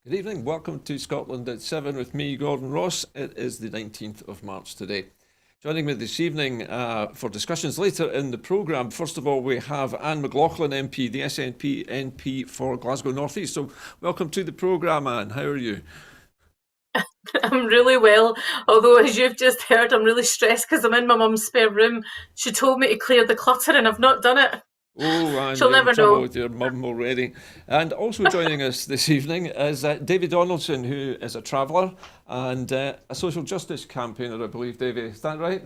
Good evening. Welcome to Scotland at 7 with me, Gordon Ross. It is the 19th of March today. Joining me this evening for discussions later in the programme, first of all, we have Anne McLaughlin MP, the SNP MP for Glasgow North East. So welcome to the programme, Anne. How are you? I'm really well, although as you've just heard, I'm really stressed because I'm in my mum's spare room. She told me to clear the clutter and I've not done it. Oh, Anne, She'll you're in never trouble know. with your mum already. And also joining us this evening is Davie Donaldson, who is a traveller and a social justice campaigner, I believe, Davie. Is that right?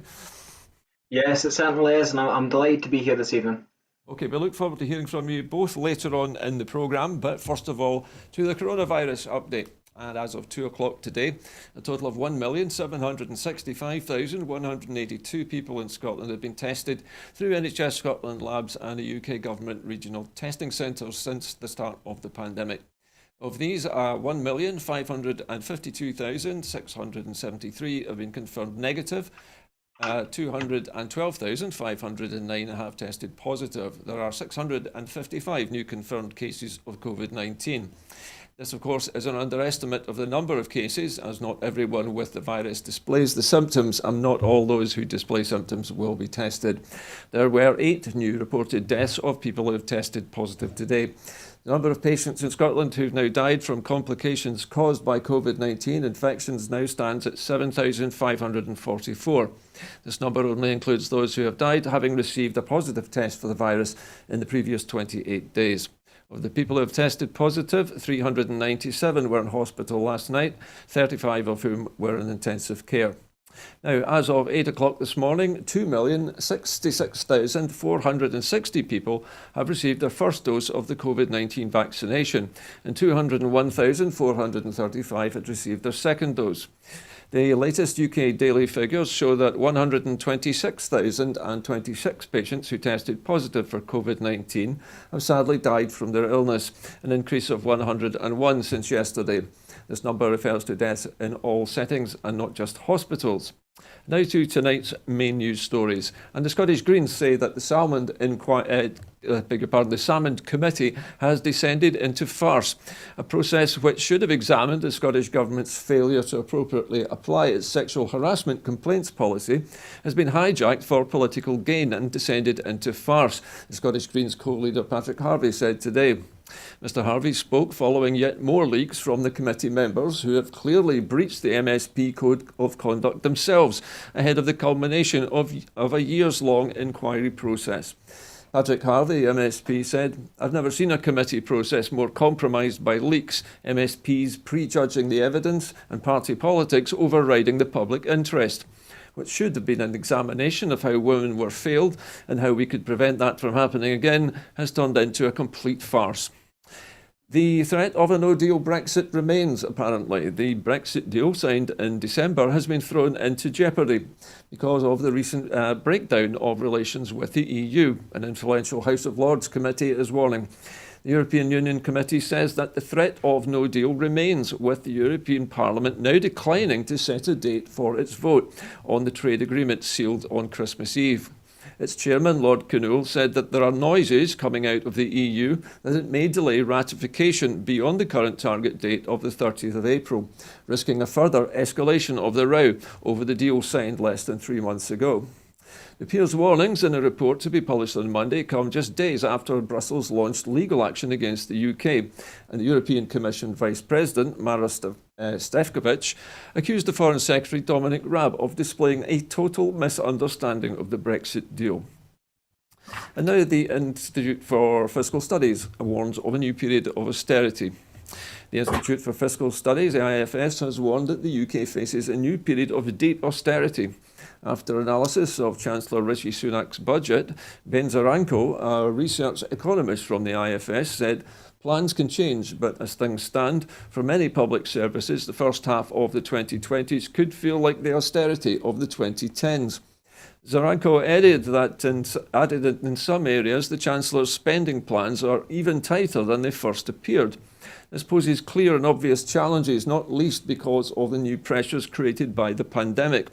Yes, it certainly is, and I'm delighted to be here this evening. Okay, we look forward to hearing from you both later on in the programme, but first of all, to the coronavirus update. And as of 2 o'clock today, a total of 1,765,182 people in Scotland have been tested through NHS Scotland labs and the UK government regional testing centres since the start of the pandemic. Of these, 1,552,673 have been confirmed negative. 212,509 have tested positive. There are 655 new confirmed cases of COVID-19. This, of course, is an underestimate of the number of cases, as not everyone with the virus displays the symptoms, and not all those who display symptoms will be tested. There were 8 new reported deaths of people who have tested positive today. The number of patients in Scotland who've now died from complications caused by COVID-19 infections now stands at 7,544. This number only includes those who have died having received a positive test for the virus in the previous 28 days. Of the people who have tested positive, 397 were in hospital last night, 35 of whom were in intensive care. Now, as of 8 o'clock this morning, 2,066,460 people have received their first dose of the COVID-19 vaccination, and 201,435 had received their second dose. The latest UK daily figures show that 126,026 patients who tested positive for COVID-19 have sadly died from their illness, an increase of 101 since yesterday. This number refers to deaths in all settings and not just hospitals. Now to tonight's main news stories. And the Scottish Greens say that the the Salmond Committee has descended into farce, a process which should have examined the Scottish Government's failure to appropriately apply its sexual harassment complaints policy, has been hijacked for political gain and descended into farce, the Scottish Greens co-leader Patrick Harvie said today. Mr Harvie spoke following yet more leaks from the committee members who have clearly breached the MSP Code of Conduct themselves ahead of the culmination of a years-long inquiry process. Patrick Harvie, MSP, said, "I've never seen a committee process more compromised by leaks, MSPs prejudging the evidence and party politics overriding the public interest. What should have been an examination of how women were failed and how we could prevent that from happening again has turned into a complete farce." The threat of a no-deal Brexit remains, apparently. The Brexit deal signed in December has been thrown into jeopardy because of the recent breakdown of relations with the EU. An influential House of Lords committee is warning. The European Union Committee says that the threat of no deal remains, with the European Parliament now declining to set a date for its vote on the trade agreement sealed on Christmas Eve. Its chairman, Lord Kenoull, said that there are noises coming out of the EU that it may delay ratification beyond the current target date of the 30th of April, risking a further escalation of the row over the deal signed less than 3 months ago. The peer's warnings in a report to be published on Monday come just days after Brussels launched legal action against the UK, and the European Commission Vice President, Maros Stefcovic, accused the Foreign Secretary Dominic Raab of displaying a total misunderstanding of the Brexit deal. And now the Institute for Fiscal Studies warns of a new period of austerity. The Institute for Fiscal Studies, the IFS, has warned that the UK faces a new period of deep austerity. After analysis of Chancellor Rishi Sunak's budget, Ben Zaranko, a research economist from the IFS, said plans can change, but as things stand, for many public services, the first half of the 2020s could feel like the austerity of the 2010s. Zaranko added that in some areas, the Chancellor's spending plans are even tighter than they first appeared. This poses clear and obvious challenges, not least because of the new pressures created by the pandemic.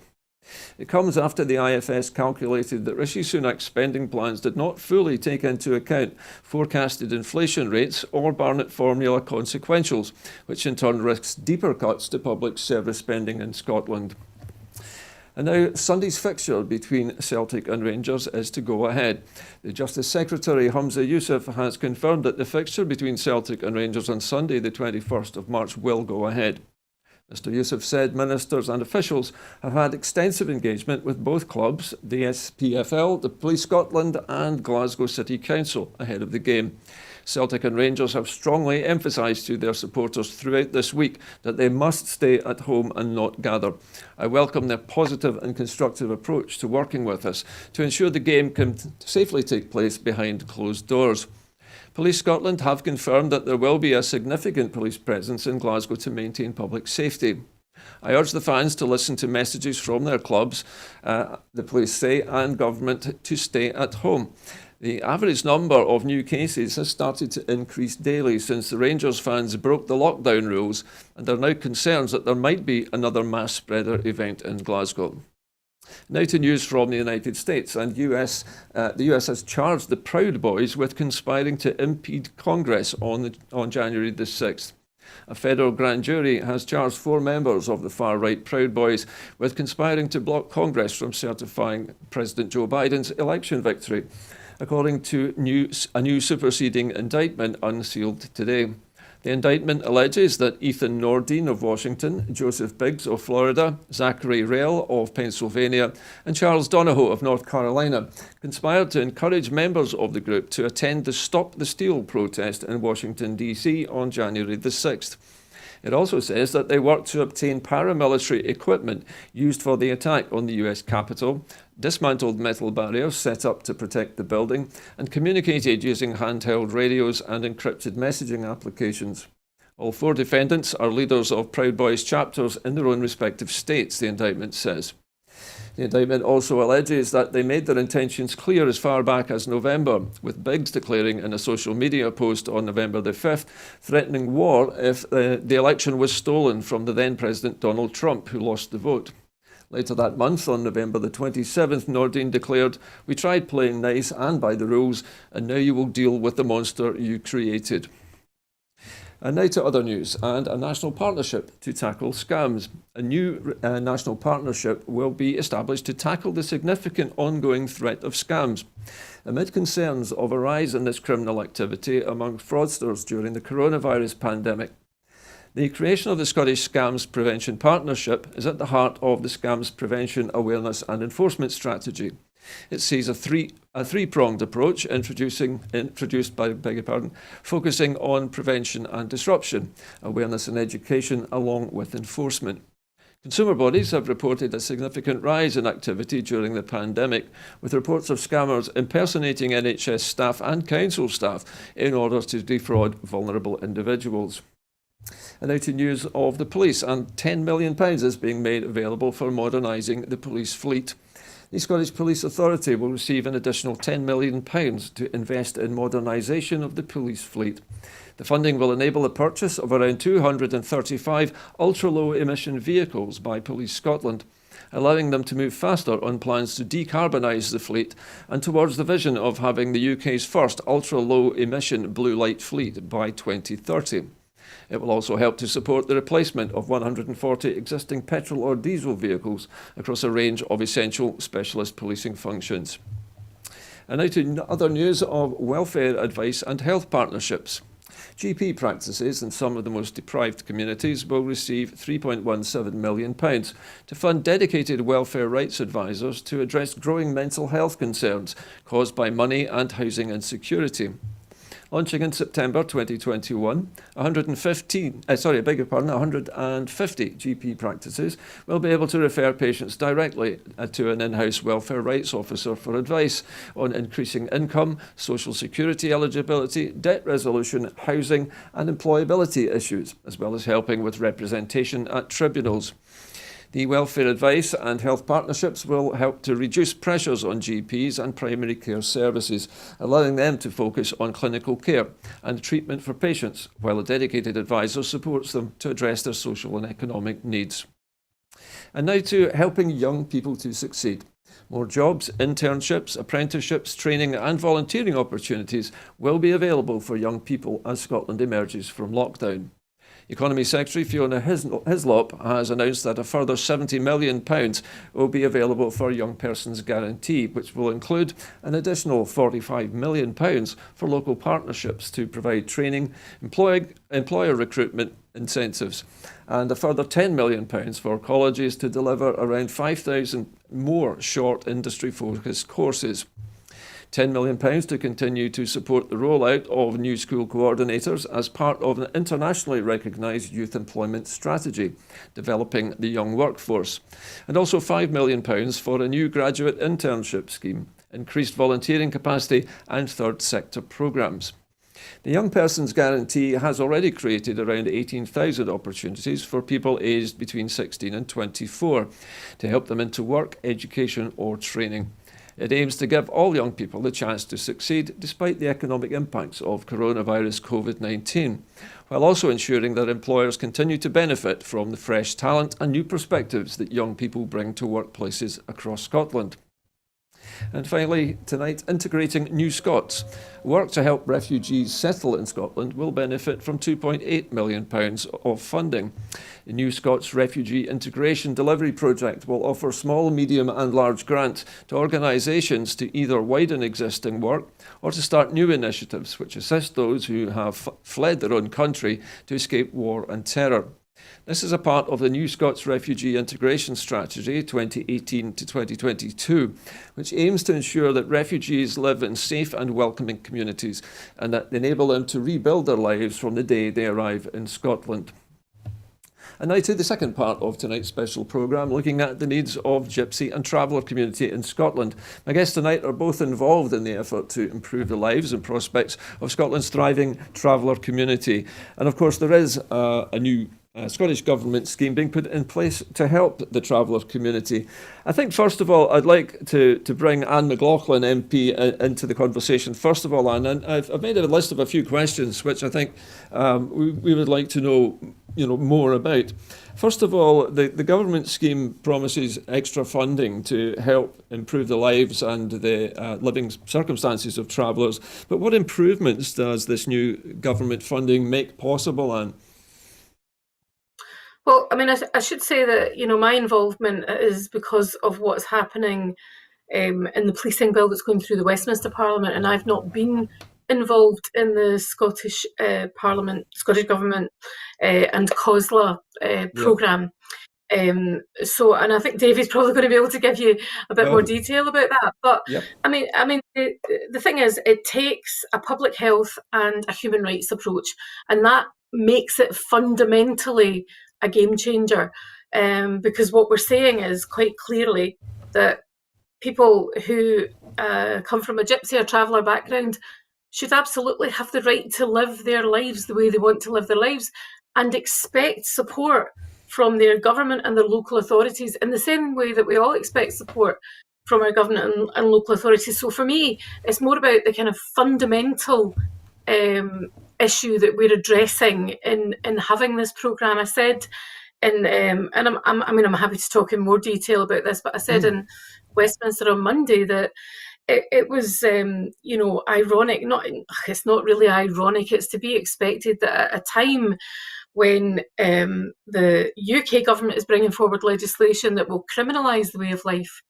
It comes after the IFS calculated that Rishi Sunak's spending plans did not fully take into account forecasted inflation rates or Barnett formula consequentials, which in turn risks deeper cuts to public service spending in Scotland. And now Sunday's fixture between Celtic and Rangers is to go ahead. The Justice Secretary Humza Yousaf has confirmed that the fixture between Celtic and Rangers on Sunday the 21st of March will go ahead. Mr Yousaf said ministers and officials have had extensive engagement with both clubs, the SPFL, the Police Scotland and Glasgow City Council ahead of the game. Celtic and Rangers have strongly emphasised to their supporters throughout this week that they must stay at home and not gather. I welcome their positive and constructive approach to working with us to ensure the game can safely take place behind closed doors. Police Scotland have confirmed that there will be a significant police presence in Glasgow to maintain public safety. I urge the fans to listen to messages from their clubs, the police say, and government to stay at home. The average number of new cases has started to increase daily since the Rangers fans broke the lockdown rules, and there are now concerns that there might be another mass spreader event in Glasgow. Now to news from the United States, and the US has charged the Proud Boys with conspiring to impede Congress on January the 6th. A federal grand jury has charged 4 members of the far-right Proud Boys with conspiring to block Congress from certifying President Joe Biden's election victory, according to a new superseding indictment unsealed today. The indictment alleges that Ethan Nordine of Washington, Joseph Biggs of Florida, Zachary Rail of Pennsylvania, and Charles Donahoe of North Carolina conspired to encourage members of the group to attend the Stop the Steal protest in Washington, D.C. on January the 6th. It also says that they worked to obtain paramilitary equipment used for the attack on the US Capitol, dismantled metal barriers set up to protect the building, and communicated using handheld radios and encrypted messaging applications. All 4 defendants are leaders of Proud Boys chapters in their own respective states, the indictment says. The indictment also alleges that they made their intentions clear as far back as November, with Biggs declaring in a social media post on November the 5th, threatening war if the election was stolen from the then President Donald Trump, who lost the vote. Later that month, on November the 27th, Nordine declared, "We tried playing nice and by the rules, and now you will deal with the monster you created." And now to other news, and a national partnership to tackle scams. A new national partnership will be established to tackle the significant ongoing threat of scams. Amid concerns of a rise in this criminal activity among fraudsters during the coronavirus pandemic, the creation of the Scottish Scams Prevention Partnership is at the heart of the Scams Prevention Awareness and Enforcement Strategy. It sees a three-pronged approach focusing on prevention and disruption, awareness and education, along with enforcement. Consumer bodies have reported a significant rise in activity during the pandemic, with reports of scammers impersonating NHS staff and council staff in order to defraud vulnerable individuals. And now to news of the police, and £10 million is being made available for modernising the police fleet. The Scottish Police Authority will receive an additional £10 million to invest in modernisation of the police fleet. The funding will enable the purchase of around 235 ultra-low emission vehicles by Police Scotland, allowing them to move faster on plans to decarbonise the fleet and towards the vision of having the UK's first ultra-low emission blue light fleet by 2030. It will also help to support the replacement of 140 existing petrol or diesel vehicles across a range of essential specialist policing functions. And now to other news of welfare advice and health partnerships. GP practices in some of the most deprived communities will receive £3.17 million to fund dedicated welfare rights advisors to address growing mental health concerns caused by money and housing insecurity. Launching in September 2021, 150 GP practices will be able to refer patients directly to an in-house welfare rights officer for advice on increasing income, social security eligibility, debt resolution, housing and employability issues, as well as helping with representation at tribunals. The welfare advice and health partnerships will help to reduce pressures on GPs and primary care services, allowing them to focus on clinical care and treatment for patients, while a dedicated advisor supports them to address their social and economic needs. And now to helping young people to succeed. More jobs, internships, apprenticeships, training and volunteering opportunities will be available for young people as Scotland emerges from lockdown. Economy Secretary Fiona Hislop has announced that a further £70 million will be available for Young Persons Guarantee, which will include an additional £45 million for local partnerships to provide training, employer recruitment incentives, and a further £10 million for colleges to deliver around 5,000 more short industry-focused courses. £10 million to continue to support the rollout of new school coordinators as part of an internationally recognised youth employment strategy, developing the young workforce. And also £5 million for a new graduate internship scheme, increased volunteering capacity and third sector programmes. The Young Persons Guarantee has already created around 18,000 opportunities for people aged between 16 and 24 to help them into work, education or training. It aims to give all young people the chance to succeed despite the economic impacts of coronavirus COVID-19, while also ensuring that employers continue to benefit from the fresh talent and new perspectives that young people bring to workplaces across Scotland. And finally, tonight, integrating New Scots. Work to help refugees settle in Scotland will benefit from £2.8 million of funding. The New Scots Refugee Integration Delivery Project will offer small, medium and large grants to organisations to either widen existing work or to start new initiatives which assist those who have fled their own country to escape war and terror. This is a part of the New Scots Refugee Integration Strategy 2018 to 2022, which aims to ensure that refugees live in safe and welcoming communities and that enable them to rebuild their lives from the day they arrive in Scotland. And now to the second part of tonight's special programme, looking at the needs of Gypsy and Traveller community in Scotland. My guests tonight are both involved in the effort to improve the lives and prospects of Scotland's thriving Traveller community. And of course there is a new Scottish Government scheme being put in place to help the Traveller community. I think first of all I'd like to bring Anne McLaughlin MP into the conversation. First of all, Anne, and I've made a list of a few questions which I think we would like to know more about. First of all, the government scheme promises extra funding to help improve the lives and the living circumstances of travellers. But what improvements does this new government funding make possible, Anne? Well, I mean, I should say that, my involvement is because of what's happening in the policing bill that's going through the Westminster Parliament, and I've not been involved in the Scottish Parliament, Scottish Government and COSLA programme. And I think Davie's probably going to be able to give you a bit more detail about that. But I mean, the thing is, it takes a public health and a human rights approach, and that makes it fundamentally a game changer, because what we're saying is quite clearly that people who come from a Gypsy or Traveller background should absolutely have the right to live their lives the way they want to live their lives and expect support from their government and their local authorities in the same way that we all expect support from our government and local authorities. So for me, it's more about the kind of fundamental issue that we're addressing in having this programme. I said, and I'm happy to talk in more detail about this, but I said in Westminster on Monday that it was, ironic. It's not really ironic. It's to be expected that at a time when the UK government is bringing forward legislation that will criminalise the way of life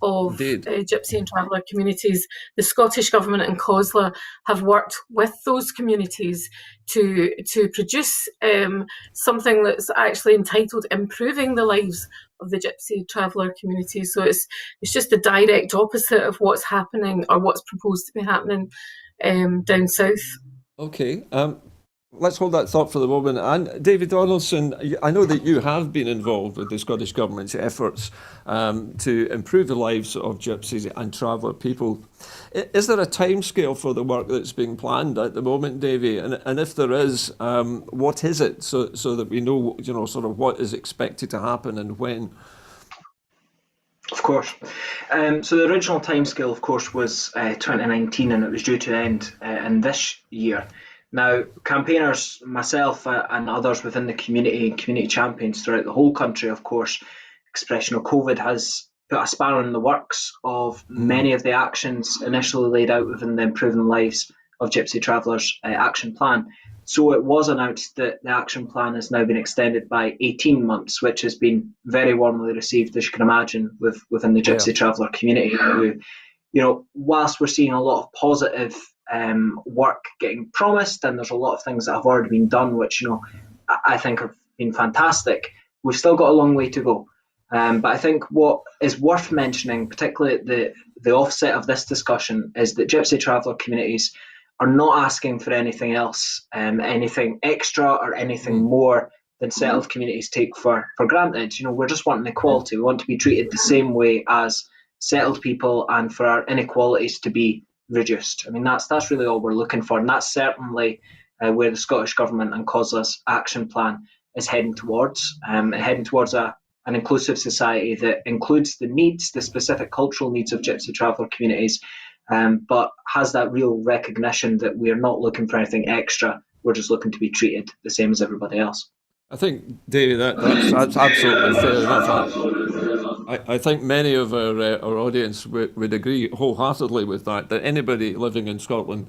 of Gypsy and Traveller communities, the Scottish Government and COSLA have worked with those communities to produce something that's actually entitled Improving the Lives of the Gypsy Traveller community. So it's just the direct opposite of what's happening or what's proposed to be happening down south. Okay. Let's hold that thought for the moment. And David Donaldson, I know that you have been involved with the Scottish Government's efforts to improve the lives of Gypsies and Traveller people. Is there a timescale for the work that's being planned at the moment, Davie? And if there is, what is it, so that we know, sort of what is expected to happen and when? Of course. So the original timescale, of course, was 2019, and it was due to end in this year. Now, campaigners, myself and others within the community champions throughout the whole country, of course, expression. COVID has put a spanner in the works of many of the actions initially laid out within the Improving Lives of Gypsy Travellers action plan. So it was announced that the action plan has now been extended by 18 months, which has been very warmly received, as you can imagine, within the Gypsy Traveller community. Who, whilst we're seeing a lot of positive work getting promised, and there's a lot of things that have already been done, which I think have been fantastic, we've still got a long way to go. But I think what is worth mentioning, particularly at the offset of this discussion, is that Gypsy Traveller communities are not asking for anything else, anything extra or anything more than settled communities take for granted. We're just wanting equality. We want to be treated the same way as settled people, and for our inequalities to be reduced. I mean, that's really all we're looking for, and that's certainly where the Scottish Government and COSLA's action plan is heading towards. Heading towards an inclusive society that includes the specific cultural needs of Gypsy Traveller communities, but has that real recognition that we are not looking for anything extra. We're just looking to be treated the same as everybody else. I think, Davie, that's absolutely fair enough. I think many of our audience would agree wholeheartedly with that anybody living in Scotland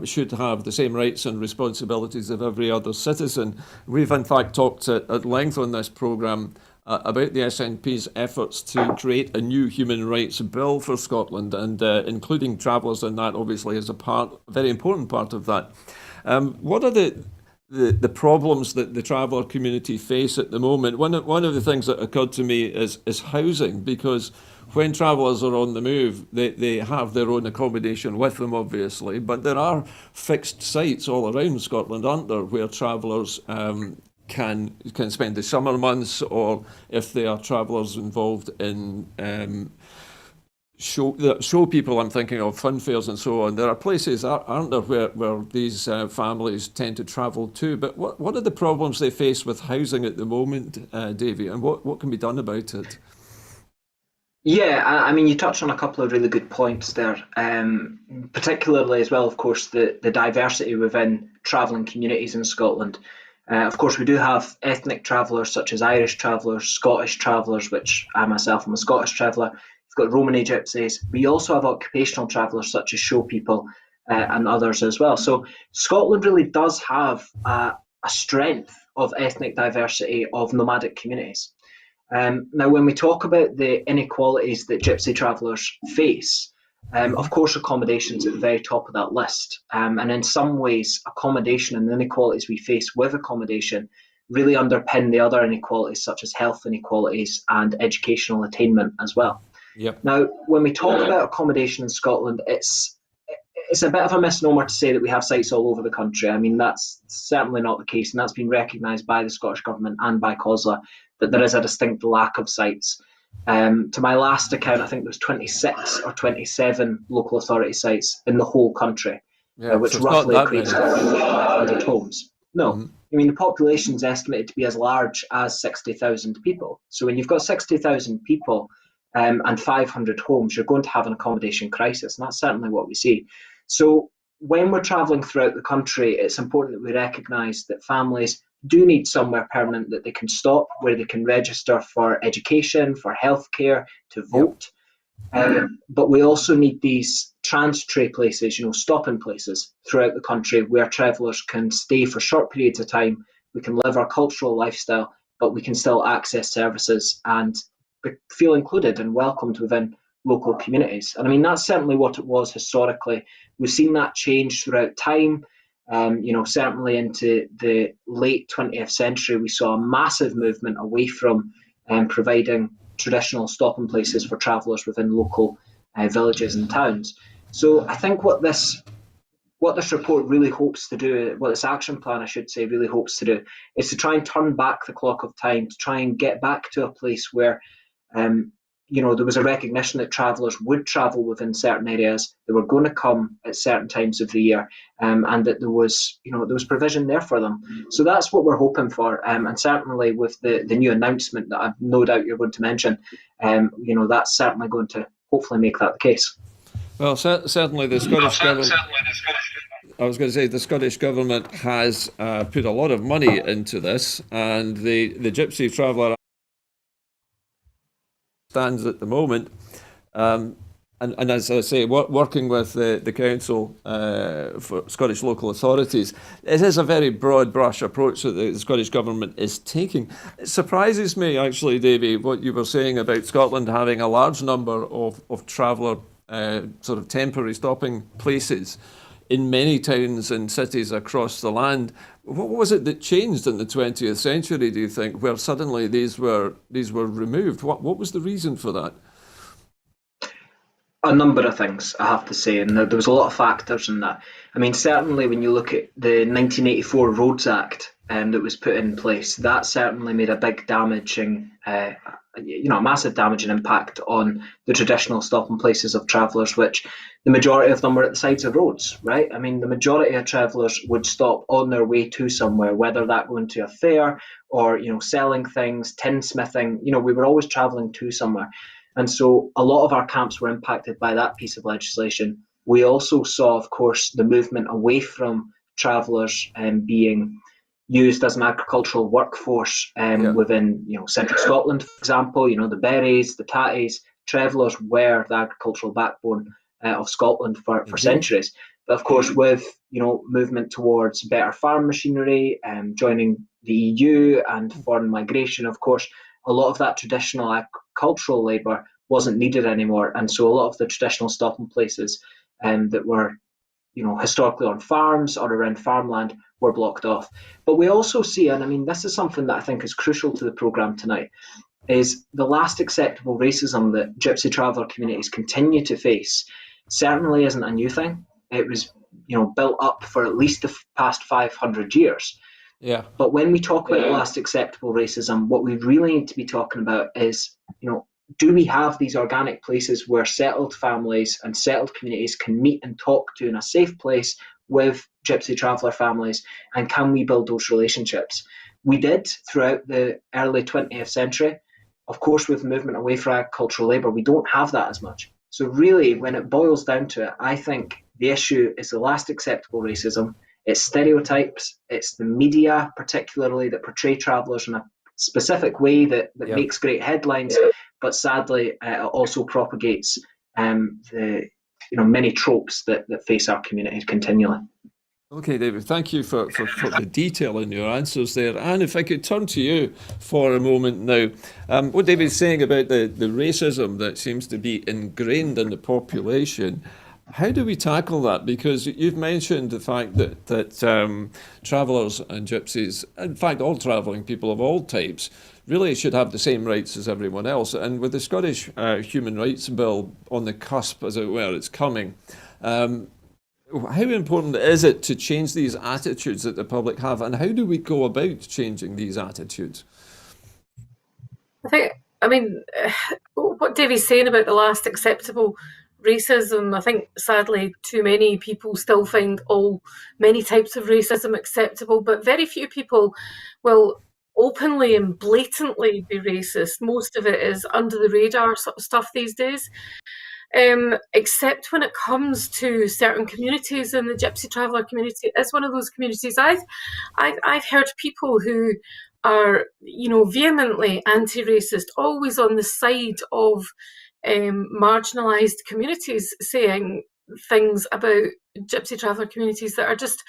should have the same rights and responsibilities of every other citizen. We've in fact talked at length on this programme about the SNP's efforts to create a new human rights bill for Scotland, and including travellers in that obviously is a very important part of that. What are the problems that the traveller community face at the moment? One of the things that occurred to me is housing, because when travellers are on the move, they have their own accommodation with them, obviously, but there are fixed sites all around Scotland, aren't there, where travellers can spend the summer months, or if they are travellers involved in show people, I'm thinking of fun fairs and so on. There are places, aren't there, where these families tend to travel to. But what are the problems they face with housing at the moment, Davie, and what can be done about it? Yeah, I mean, you touched on a couple of really good points there, particularly as well, of course, the diversity within travelling communities in Scotland. Of course, we do have ethnic travellers such as Irish travellers, Scottish travellers, which I myself am a Scottish traveller. We've got Romany gypsies. We also have occupational travellers such as show people and others as well. So Scotland really does have a strength of ethnic diversity of nomadic communities. Now, when we talk about the inequalities that gypsy travellers face, of course, accommodation is at the very top of that list. And in some ways, accommodation and the inequalities we face with accommodation really underpin the other inequalities, such as health inequalities and educational attainment as well. Yep. Now, when we talk about accommodation in Scotland, it's a bit of a misnomer to say that we have sites all over the country. I mean, that's certainly not the case, and that's been recognised by the Scottish Government and by COSLA, that there is a distinct lack of sites. To my last account, I think there was 26 or 27 local authority sites in the whole country, which so roughly equates to 500 homes. No, I mean, the population is estimated to be as large as 60,000 people. So when you've got 60,000 people and 500 homes, you're going to have an accommodation crisis, and that's certainly what we see. So when we're travelling throughout the country, it's important that we recognise that families do need somewhere permanent that they can stop, where they can register for education, for healthcare, to vote. But we also need these transitory places, stopping places throughout the country where travellers can stay for short periods of time. We can live our cultural lifestyle, but we can still access services and feel included and welcomed within local communities. And I mean, that's certainly what it was historically. We've seen that change throughout time. Certainly into the late 20th century, we saw a massive movement away from providing traditional stopping places for travellers within local villages and towns. So I think what this report really hopes to do, what this action plan, I should say, really hopes to do, is to try and turn back the clock of time, to try and get back to a place where there was a recognition that travellers would travel within certain areas, they were going to come at certain times of the year, and that there was provision there for them. So that's what we're hoping for, and certainly with the new announcement that I've no doubt you're going to mention, that's certainly going to hopefully make that the case. Well, certainly the Scottish Government. I was going to say the Scottish Government has put a lot of money into this, and the Gypsy Traveller stands at the moment. And as I say, working with the Council for Scottish Local Authorities, it is a very broad brush approach that the Scottish Government is taking. It surprises me, actually, Davie, what you were saying about Scotland having a large number of traveller sort of temporary stopping places in many towns and cities across the land. What was it that changed in the 20th century, do you think, where suddenly these were removed? What was the reason for that? A number of things, I have to say, and there was a lot of factors in that. I mean, certainly when you look at the 1984 Roads Act that was put in place, that certainly made a big damaging, a massive damaging impact on the traditional stopping places of travellers, which the majority of them were at the sides of roads, right? I mean, the majority of travellers would stop on their way to somewhere, whether that going to a fair or, selling things, tinsmithing, we were always travelling to somewhere. And so a lot of our camps were impacted by that piece of legislation. We also saw, of course, the movement away from travellers being used as an agricultural workforce within, central Scotland, for example. The berries, the tatties, travellers were the agricultural backbone of Scotland for centuries. But of course, with movement towards better farm machinery, joining the EU and foreign migration, of course, a lot of that traditional agricultural labour wasn't needed anymore, and so a lot of the traditional stopping places that were, historically on farms or around farmland were blocked off. But we also see, and I mean, this is something that I think is crucial to the programme tonight, is the last acceptable racism that Gypsy traveller communities continue to face certainly isn't a new thing. It was, built up for at least the past 500 years. Yeah. But when we talk about the last acceptable racism, what we really need to be talking about is, do we have these organic places where settled families and settled communities can meet and talk to in a safe place with Gypsy traveller families, and can we build those relationships? We did throughout the early 20th century. Of course, with movement away from agricultural labour, we don't have that as much. So really, when it boils down to it, I think the issue is the last acceptable racism. It's stereotypes, it's the media particularly that portray travellers in a specific way that makes great headlines, but sadly it also propagates the many tropes that face our communities continually. Okay, David, thank you for the detail in your answers there. And if I could turn to you for a moment now. What David's saying about the racism that seems to be ingrained in the population, how do we tackle that? Because you've mentioned the fact that travellers and gypsies, in fact all travelling people of all types, really should have the same rights as everyone else. And with the Scottish Human Rights Bill on the cusp, as it were, it's coming. How important is it to change these attitudes that the public have, and how do we go about changing these attitudes? I mean, what Davie's saying about the last acceptable racism, I think sadly too many people still find many types of racism acceptable, but very few people will openly and blatantly be racist. Most of it is under the radar sort of stuff these days. Except when it comes to certain communities, and the Gypsy traveller community is one of those communities. I've heard people who are, vehemently anti-racist, always on the side of marginalised communities, saying things about Gypsy traveller communities that are just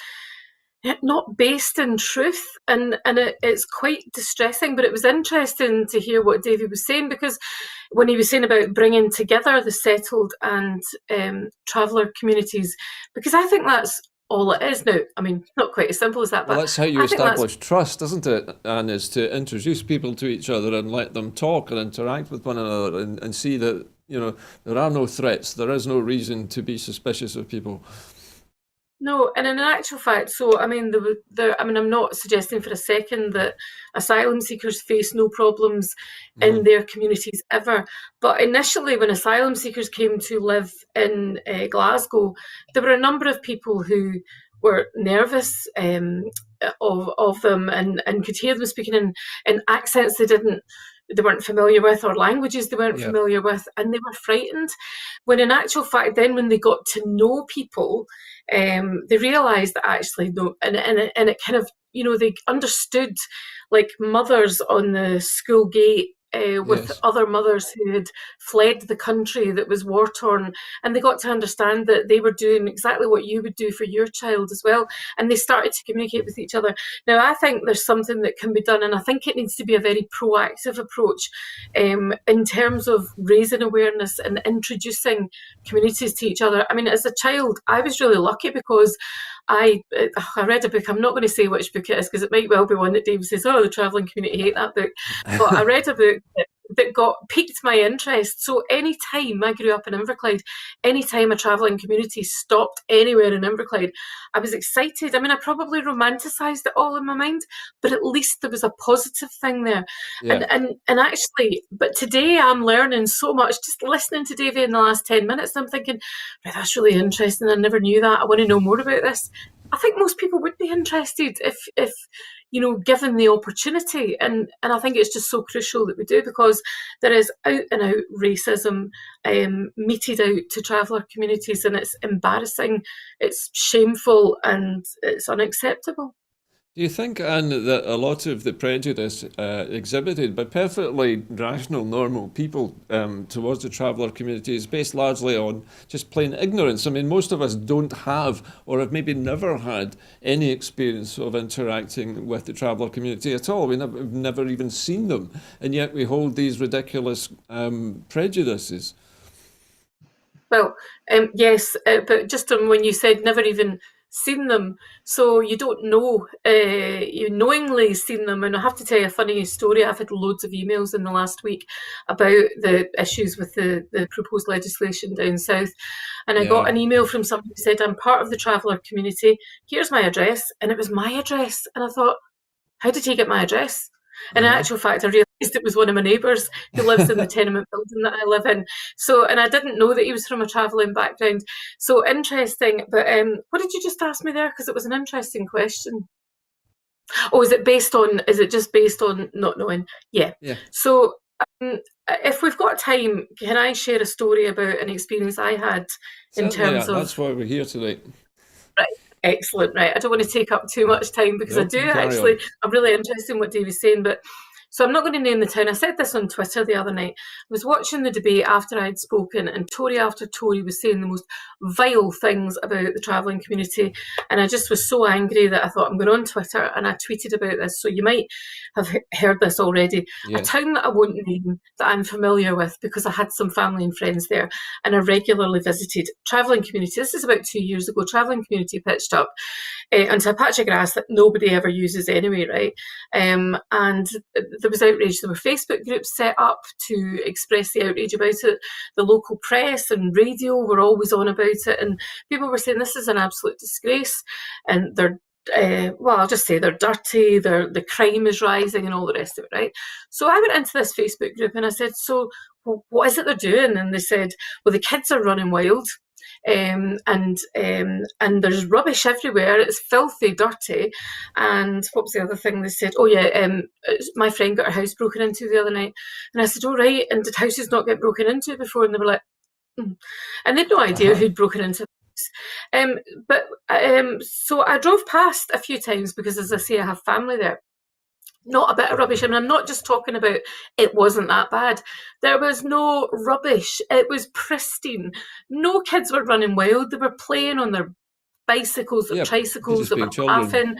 not based in truth, and it's quite distressing. But it was interesting to hear what Davie was saying, because when he was saying about bringing together the settled and traveller communities, because I think that's all it is now. I mean, not quite as simple as that. Well, but that's how you establish trust, isn't it, Anne, is to introduce people to each other and let them talk and interact with one another and see that, there are no threats, there is no reason to be suspicious of people. No, and in actual fact, so I mean, I'm not suggesting for a second that asylum seekers face no problems in their communities ever. But initially, when asylum seekers came to live in Glasgow, there were a number of people who were nervous of them and could hear them speaking in accents they weren't familiar with, or languages they weren't familiar with, and they were frightened. When in actual fact, then when they got to know people, they realised that actually no, and it kind of, they understood, like mothers on the school gate with Yes. other mothers who had fled the country that was war-torn, and they got to understand that they were doing exactly what you would do for your child as well, and they started to communicate with each other. Now, I think there's something that can be done, and I think it needs to be a very proactive approach in terms of raising awareness and introducing communities to each other. I mean, as a child, I was really lucky because I read a book. I'm not going to say which book it is because it might well be one that Dave says, "Oh, the travelling community hate that book." But I read a book that piqued my interest. So any time I grew up in Inverclyde, any time a travelling community stopped anywhere in Inverclyde, I was excited. I mean, I probably romanticised it all in my mind, but at least there was a positive thing there. Yeah. And actually, but today I'm learning so much just listening to Davie in the last 10 minutes. And I'm thinking, right, that's really interesting. I never knew that. I want to know more about this. I think most people would be interested if given the opportunity. And I think it's just so crucial that we do, because there is out and out racism meted out to traveller communities, and it's embarrassing, it's shameful, and it's unacceptable. Do you think, Anne, that a lot of the prejudice exhibited by perfectly rational, normal people towards the traveller community is based largely on just plain ignorance? I mean, most of us don't have, or have maybe never had, any experience of interacting with the traveller community at all. We've never even seen them, and yet we hold these ridiculous prejudices. Well, yes, but just when you said never even seen them, so you don't know, you knowingly seen them. And I have to tell you a funny story. I've had loads of emails in the last week about the issues with the proposed legislation down south. And I got an email from somebody who said, "I'm part of the traveller community. Here's my address." And it was my address. And I thought, how did he get my address? And in actual fact, I realised it was one of my neighbours who lives in the tenement building that I live in. So, and I didn't know that he was from a travelling background. So interesting. But what did you just ask me there? Because it was an interesting question. Oh, is it just based on not knowing? Yeah. So if we've got time, can I share a story about an experience I had in terms of... That's why we're here tonight. Right. Excellent. Right. I don't want to take up too much time because I'm really interested in what Davie's saying, but so I'm not going to name the town. I said this on Twitter the other night. I was watching the debate after I'd spoken, and Tory after Tory was saying the most vile things about the travelling community, and I just was so angry that I thought, I'm going on Twitter, and I tweeted about this. So you might have heard this already. A town that I won't name, that I'm familiar with because I had some family and friends there, and I regularly visited. Travelling community, this is about 2 years ago, travelling community pitched up onto a patch of grass that nobody ever uses anyway, right? And there was outrage. There were Facebook groups set up to express the outrage about it. The local press and radio were always on about it, and people were saying this is an absolute disgrace, and they're I'll just say they're dirty, the crime is rising and all the rest of it, right? So I went into this Facebook group and I said, so what is it they're doing? And they said, well, the kids are running wild. And there's rubbish everywhere. It's filthy, dirty. And what was the other thing they said? Oh yeah, my friend got her house broken into the other night. And I said, oh right, and did houses not get broken into before? And they were like, and they had no idea who'd broken into the house. So I drove past a few times because, as I say, I have family there. Not a bit of rubbish. I mean, I'm not just talking about it wasn't that bad. There was no rubbish. It was pristine. No kids were running wild. They were playing on their bicycles or tricycles. They were laughing.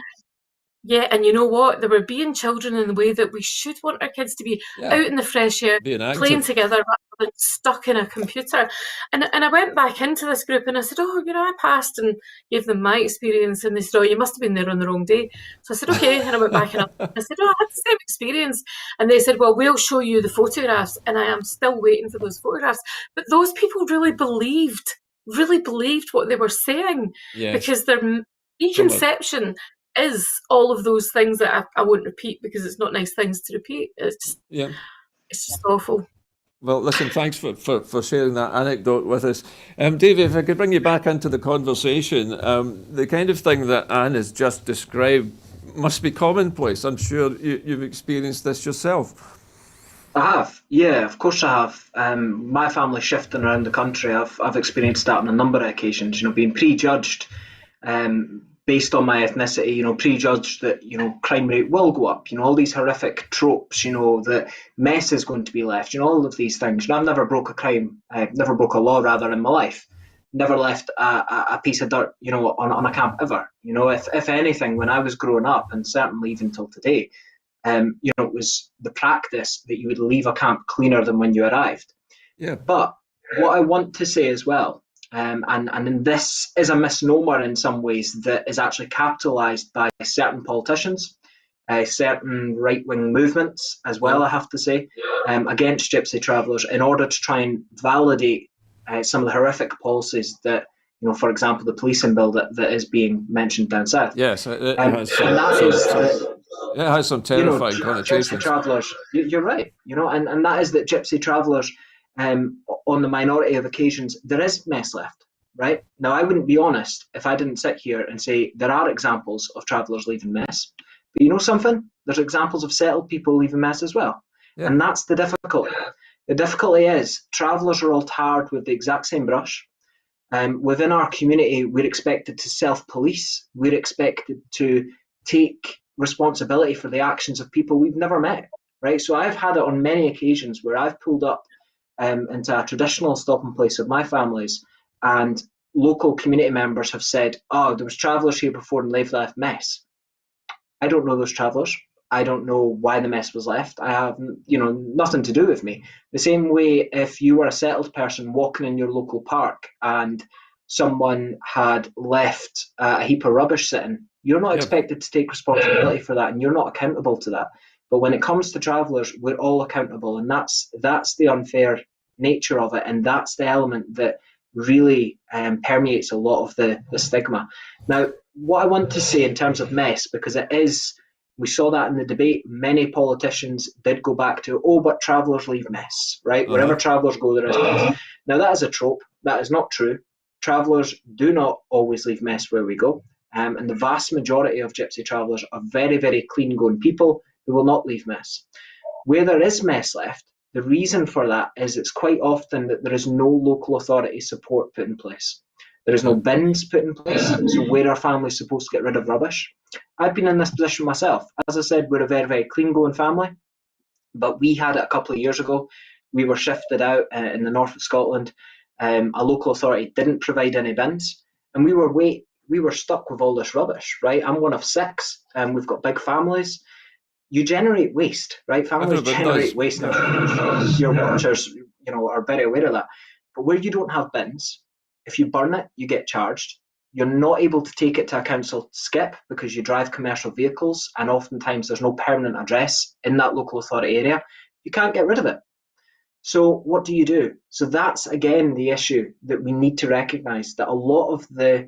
Yeah, and you know what? They were being children in the way that we should want our kids to be, out in the fresh air, playing together rather than stuck in a computer. And I went back into this group and I said, oh, I passed and gave them my experience. And they said, oh, you must have been there on the wrong day. So I said, okay. And I went back and I said, oh, I had the same experience. And they said, well, we'll show you the photographs. And I am still waiting for those photographs. But those people really believed what they were saying, because their preconception is all of those things that I won't repeat because it's not nice things to repeat. It's just awful. Well, listen, thanks for sharing that anecdote with us. Davie, if I could bring you back into the conversation, the kind of thing that Anne has just described must be commonplace. I'm sure you've experienced this yourself. I have, yeah, of course I have. My family shifting around the country, I've experienced that on a number of occasions, being prejudged based on my ethnicity, prejudged that, crime rate will go up, all these horrific tropes, that mess is going to be left, all of these things. I've never broke never broke a law rather in my life. Never left a piece of dirt, on a camp ever. If anything, when I was growing up, and certainly even till today, it was the practice that you would leave a camp cleaner than when you arrived. Yeah. But what I want to say as well, and this is a misnomer in some ways that is actually capitalised by certain politicians, certain right-wing movements as well, I have to say, against Gypsy Travellers in order to try and validate some of the horrific policies that, for example, the policing bill that is being mentioned down south. Yes, it has some terrifying connotations. Gypsy Travellers, you're right, and that is that Gypsy Travellers, on the minority of occasions, there is mess left, right? Now, I wouldn't be honest if I didn't sit here and say there are examples of travellers leaving mess. But you know something? There's examples of settled people leaving mess as well. Yeah. And that's the difficulty. The difficulty is travellers are all tarred with the exact same brush. Within our community, we're expected to self-police. We're expected to take responsibility for the actions of people we've never met, right? So I've had it on many occasions where I've pulled up into a traditional stopping place of my family's, and local community members have said, oh, there was travellers here before and they've left mess. I don't know those travellers. I don't know why the mess was left. I have, nothing to do with me. The same way, if you were a settled person walking in your local park and someone had left a heap of rubbish sitting, you're not expected to take responsibility for that, and you're not accountable to that. But when it comes to travellers, we're all accountable, and that's the unfair nature of it, and that's the element that really permeates a lot of the stigma. Now, what I want to say in terms of mess, because we saw that in the debate, many politicians did go back to, but travellers leave mess, right? Wherever travellers go, there is mess. Now, that is a trope. That is not true. Travellers do not always leave mess where we go, and the vast majority of Gypsy travellers are very, very clean-going people who will not leave mess. Where there is mess left, the reason for that is it's quite often that there is no local authority support put in place. There is no bins put in place, so where are families supposed to get rid of rubbish? I've been in this position myself. As I said, we're a very, very clean-going family, but we had it a couple of years ago. We were shifted out in the north of Scotland. A local authority didn't provide any bins, and we were stuck with all this rubbish, right? I'm one of 6, and we've got big families. You generate waste, right? Families generate waste. Your watchers, are very aware of that. But where you don't have bins, if you burn it, you get charged. You're not able to take it to a council skip because you drive commercial vehicles, and oftentimes there's no permanent address in that local authority area. You can't get rid of it. So what do you do? So that's, again, the issue that we need to recognise, that a lot of the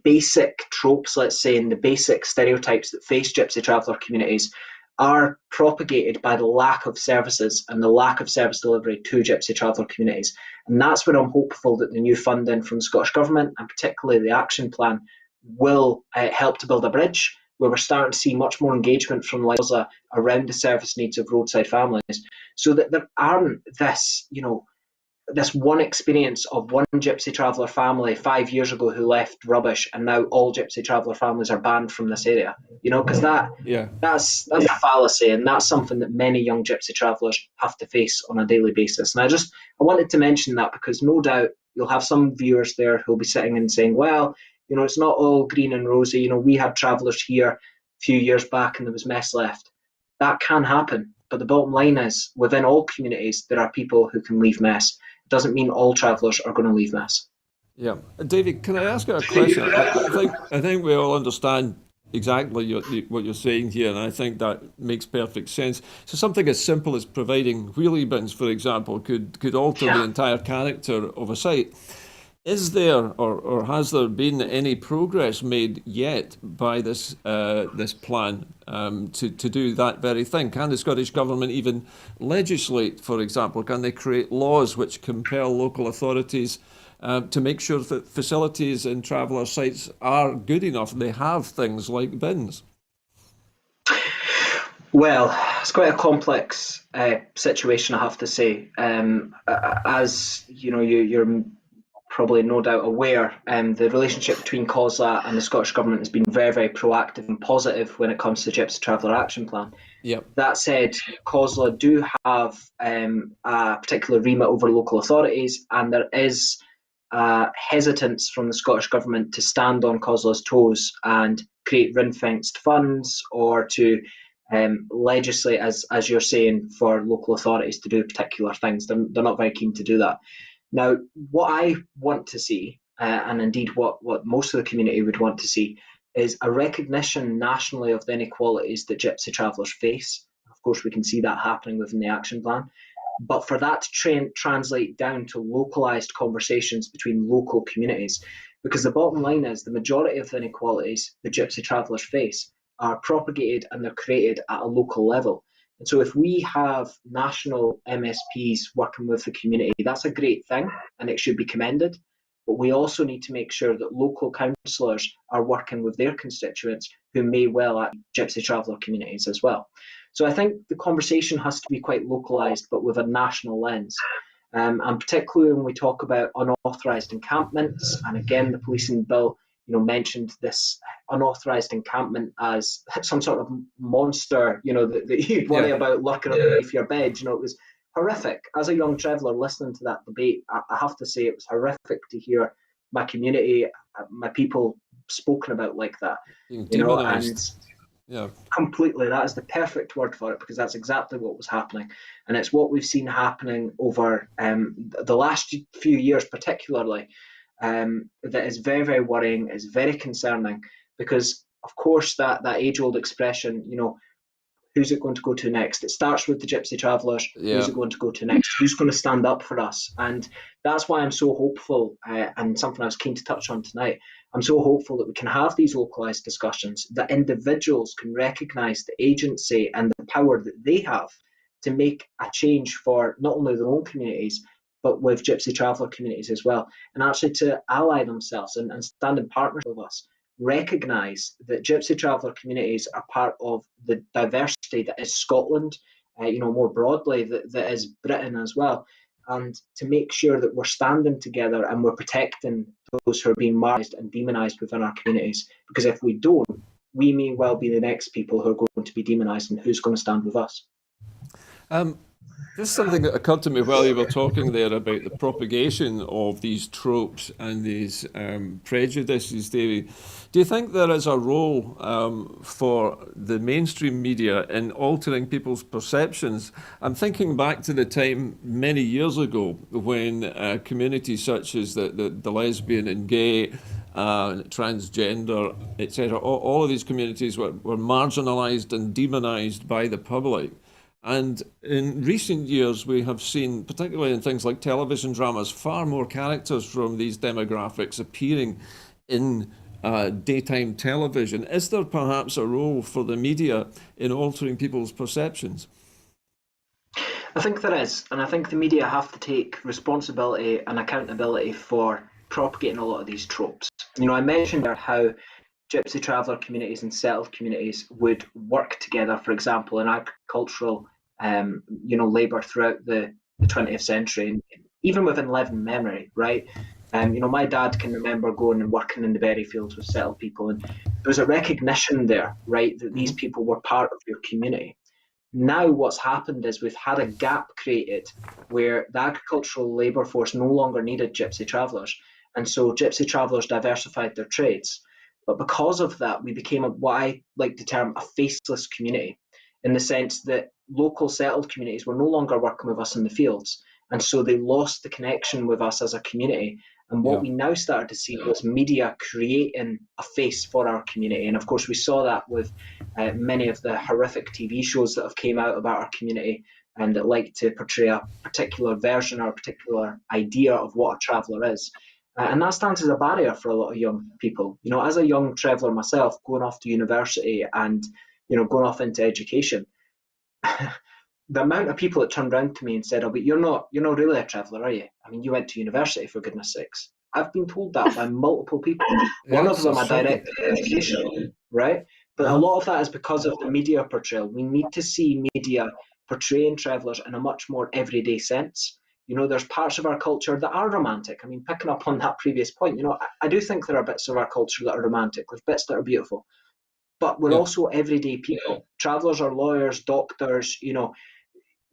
basic tropes, let's say, and the basic stereotypes that face Gypsy Traveller communities are propagated by the lack of services and the lack of service delivery to Gypsy Traveller communities. And that's where I'm hopeful that the new funding from the Scottish Government, and particularly the action plan, will help to build a bridge where we're starting to see much more engagement from LISA around the service needs of roadside families, so that there aren't this one experience of one Gypsy Traveller family 5 years ago who left rubbish, and now all Gypsy Traveller families are banned from this area. Because that's a fallacy, and that's something that many young Gypsy Travellers have to face on a daily basis. And I wanted to mention that because no doubt you'll have some viewers there who'll be sitting and saying, well, it's not all green and rosy. We had travellers here a few years back and there was mess left. That can happen. But the bottom line is, within all communities, there are people who can leave mess. It doesn't mean all travellers are going to leave mess. Yeah. Davie, can I ask you a question? I think we all understand exactly what you're saying here, and I think that makes perfect sense. So something as simple as providing wheelie bins, for example, could alter the entire character of a site. Is there or has there been any progress made yet by this plan to do that very thing? Can the Scottish Government even legislate, for example? Can they create laws which compel local authorities to make sure that facilities in traveller sites are good enough? They have things like bins. Well, it's quite a complex situation, I have to say. As you're probably no doubt aware, the relationship between COSLA and the Scottish Government has been very, very proactive and positive when it comes to the Gypsy Traveller Action Plan. Yep. That said, COSLA do have a particular remit over local authorities, and there is hesitance from the Scottish Government to stand on COSLA's toes and create ring-fenced funds or to legislate, as you're saying, for local authorities to do particular things. They're not very keen to do that. Now, what I want to see, and indeed what most of the community would want to see, is a recognition nationally of the inequalities that Gypsy travellers face. Of course, we can see that happening within the action plan. But for that to translate down to localised conversations between local communities, because the bottom line is the majority of the inequalities the Gypsy travellers face are propagated and they're created at a local level. And so if we have national MSPs working with the community, that's a great thing and it should be commended. But we also need to make sure that local councillors are working with their constituents who may well act Gypsy traveller communities as well. So I think the conversation has to be quite localised, but with a national lens. And particularly when we talk about unauthorised encampments, and again, the policing bill mentioned this unauthorised encampment as some sort of monster, that you'd worry about lurking underneath your bed. It was horrific. As a young traveller listening to that debate, I have to say it was horrific to hear my community, my people spoken about like that. And completely, that is the perfect word for it, because that's exactly what was happening. And it's what we've seen happening over the last few years particularly, that is very, very worrying, is very concerning, because of course that age-old expression, who's it going to go to next? It starts with the Gypsy travellers. Who's it going to go to next? Who's going to stand up for us? And that's why I'm so hopeful, and something I was keen to touch on tonight. I'm so hopeful that we can have these localised discussions, that individuals can recognise the agency and the power that they have to make a change for not only their own communities, but with Gypsy traveller communities as well, and actually to ally themselves and stand in partnership with us. Recognise that Gypsy traveller communities are part of the diversity that is Scotland, more broadly, that is Britain as well, and to make sure that we're standing together and we're protecting those who are being marginalised and demonised within our communities. Because if we don't, we may well be the next people who are going to be demonised, and who's going to stand with us? Just something that occurred to me while you were talking there about the propagation of these tropes and these prejudices, Davie. Do you think there is a role for the mainstream media in altering people's perceptions? I'm thinking back to the time many years ago when communities such as the lesbian and gay, transgender, etc., all of these communities were marginalised and demonised by the public. And in recent years, we have seen, particularly in things like television dramas, far more characters from these demographics appearing in daytime television. Is there perhaps a role for the media in altering people's perceptions? I think there is, and I think the media have to take responsibility and accountability for propagating a lot of these tropes. I mentioned there how Gypsy traveller communities and settled communities would work together, for example, in agricultural labour throughout the 20th century, even within living memory, right? My dad can remember going and working in the berry fields with settled people, and there was a recognition there, right, that these people were part of your community. Now what's happened is we've had a gap created where the agricultural labour force no longer needed Gypsy travellers, and so Gypsy travellers diversified their trades. But because of that, we became what I like to term a faceless community, in the sense that local settled communities were no longer working with us in the fields. And so they lost the connection with us as a community. And what we now started to see was media creating a face for our community. And of course, we saw that with many of the horrific TV shows that have came out about our community and that like to portray a particular version or a particular idea of what a traveller is. And that stands as a barrier for a lot of young people. As a young traveller myself, going off to university and, going off into education, the amount of people that turned around to me and said, "Oh, but you're not really a traveller, are you? I mean, you went to university, for goodness sakes." I've been told that by multiple people. One of them a direct education, right? But a lot of that is because of the media portrayal. We need to see media portraying travellers in a much more everyday sense. There's parts of our culture that are romantic. I mean, picking up on that previous point, I do think there are bits of our culture that are romantic. There's bits that are beautiful. But we're also everyday people. Travellers are lawyers, doctors,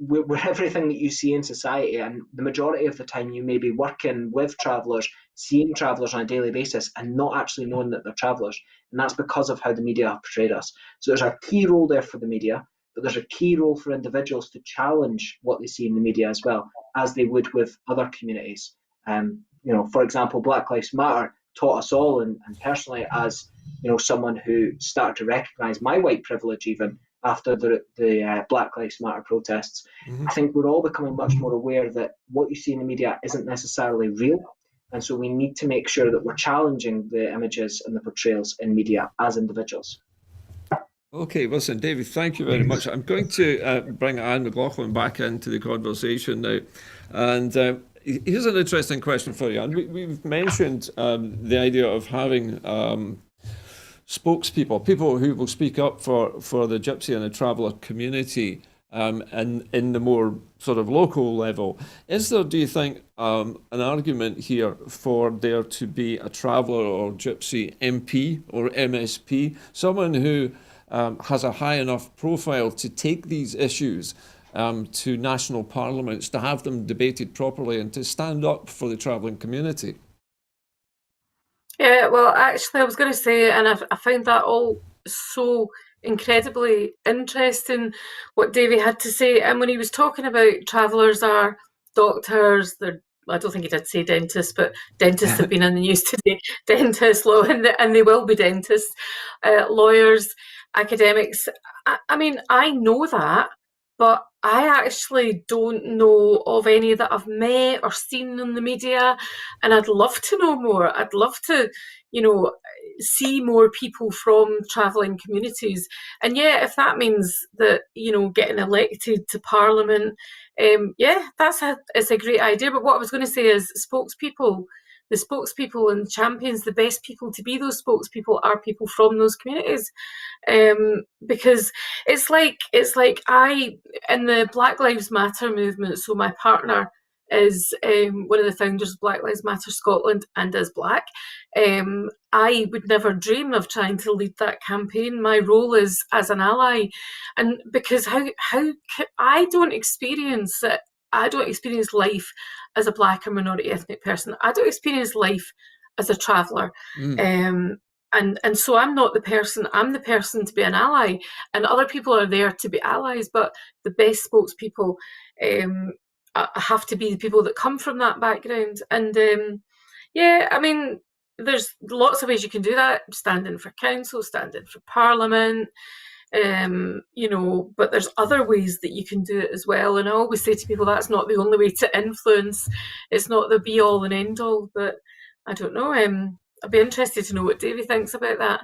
we're everything that you see in society, and the majority of the time you may be working with travellers, seeing travellers on a daily basis and not actually knowing that they're travellers, and that's because of how the media have portrayed us. So there's a key role there for the media, but there's a key role for individuals to challenge what they see in the media as well, as they would with other communities. For example, Black Lives Matter taught us all, and personally as someone who started to recognise my white privilege even after the Black Lives Matter protests, I think we're all becoming much more aware that what you see in the media isn't necessarily real. And so we need to make sure that we're challenging the images and the portrayals in media as individuals. Okay, listen, Davie, thank you very much. I'm going to bring Anne McLaughlin back into the conversation now. And here's an interesting question for you, Anne. We've mentioned the idea of having spokespeople, people who will speak up for the Gypsy and the Traveller community, and in the more sort of local level. Is there, do you think, an argument here for there to be a Traveller or Gypsy MP or MSP, someone who has a high enough profile to take these issues to national parliaments, to have them debated properly and to stand up for the travelling community? Yeah, well, actually, I was going to say, and I found that all so incredibly interesting, what Davie had to say. And when he was talking about travellers are doctors, I don't think he did say dentists, but dentists have been in the news today. Dentists, law, and they will be dentists, lawyers, academics. I mean, I know that, but I actually don't know of any that I've met or seen in the media, and I'd love to know more. I'd love to, see more people from travelling communities. And yeah, if that means that, getting elected to Parliament, it's a great idea. But what I was going to say is the spokespeople and champions, the best people to be those spokespeople are people from those communities. Because it's like in the Black Lives Matter movement. So my partner is one of the founders of Black Lives Matter Scotland and is Black. I would never dream of trying to lead that campaign. My role is as an ally, and because I don't experience it. I don't experience life as a Black or minority ethnic person. I don't experience life as a traveller. And so I'm not the person, I'm the person to be an ally, and other people are there to be allies, but the best spokespeople have to be the people that come from that background. And I mean, there's lots of ways you can do that, standing for council, standing for Parliament, but there's other ways that you can do it as well. And I always say to people, that's not the only way to influence. It's not the be all and end all, but I don't know. I'd be interested to know what Davie thinks about that.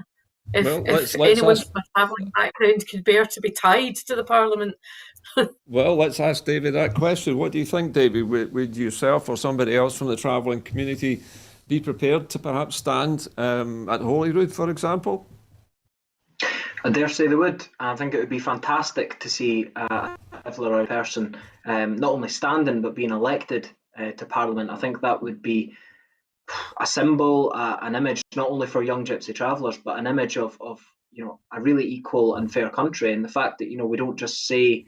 If anyone from a travelling background could bear to be tied to the Parliament. Well, let's ask Davie that question. What do you think, Davie? Would yourself or somebody else from the travelling community be prepared to perhaps stand at Holyrood, for example? I dare say they would. I think it would be fantastic to see a traveller or a person not only standing but being elected to Parliament. I think that would be a symbol, an image, not only for young Gypsy travellers, but an image of a really equal and fair country. And the fact that we don't just say